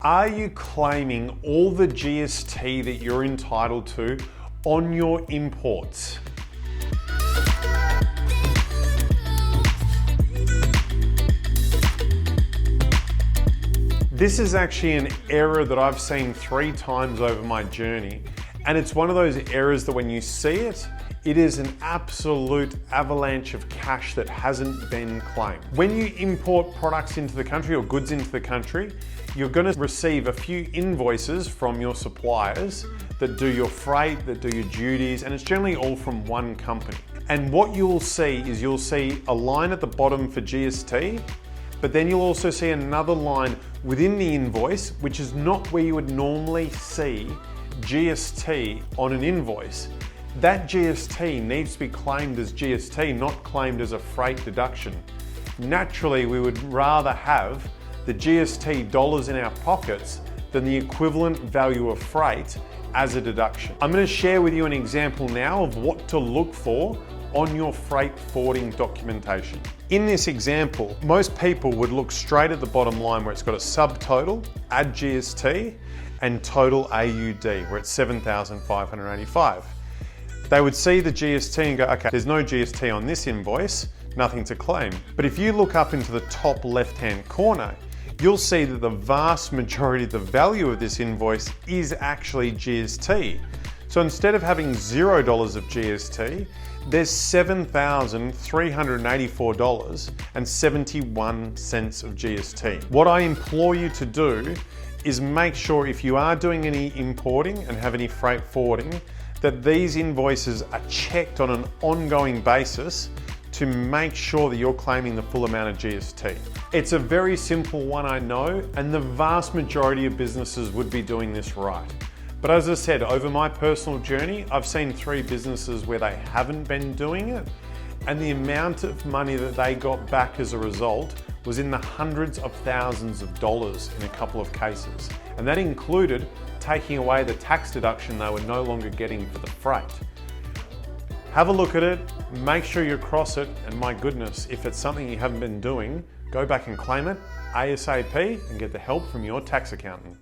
Are you claiming all the GST that you're entitled to on your imports? This is actually an error that I've seen 3 times over my journey, and it's one of those errors that when you see it, it is an absolute avalanche of cash that hasn't been claimed. When you import products into the country or goods into the country, you're going to receive a few invoices from your suppliers that do your freight, that do your duties, and it's generally all from one company. And what you'll see is you'll see a line at the bottom for GST, but then you'll also see another line within the invoice, which is not where you would normally see GST on an invoice. That GST needs to be claimed as GST, not claimed as a freight deduction. Naturally, we would rather have the GST dollars in our pockets than the equivalent value of freight as a deduction. I'm going to share with you an example now of what to look for on your freight forwarding documentation. In this example, most people would look straight at the bottom line where it's got a subtotal, add GST, and total AUD, where it's 7,585. They would see the GST and go, okay, there's no GST on this invoice, nothing to claim. But if you look up into the top left-hand corner, you'll see that the vast majority of the value of this invoice is actually GST. So instead of having $0 of GST, there's $7,384.71 of GST. What I implore you to do is make sure if you are doing any importing and have any freight forwarding, that these invoices are checked on an ongoing basis to make sure that you're claiming the full amount of GST. It's a very simple one, I know, and the vast majority of businesses would be doing this right. But as I said, over my personal journey, I've seen 3 businesses where they haven't been doing it, and the amount of money that they got back as a result was in the hundreds of thousands of dollars in a couple of cases. And that included taking away the tax deduction they were no longer getting for the freight. Have a look at it, make sure you cross it, and my goodness, if it's something you haven't been doing, go back and claim it ASAP and get the help from your tax accountant.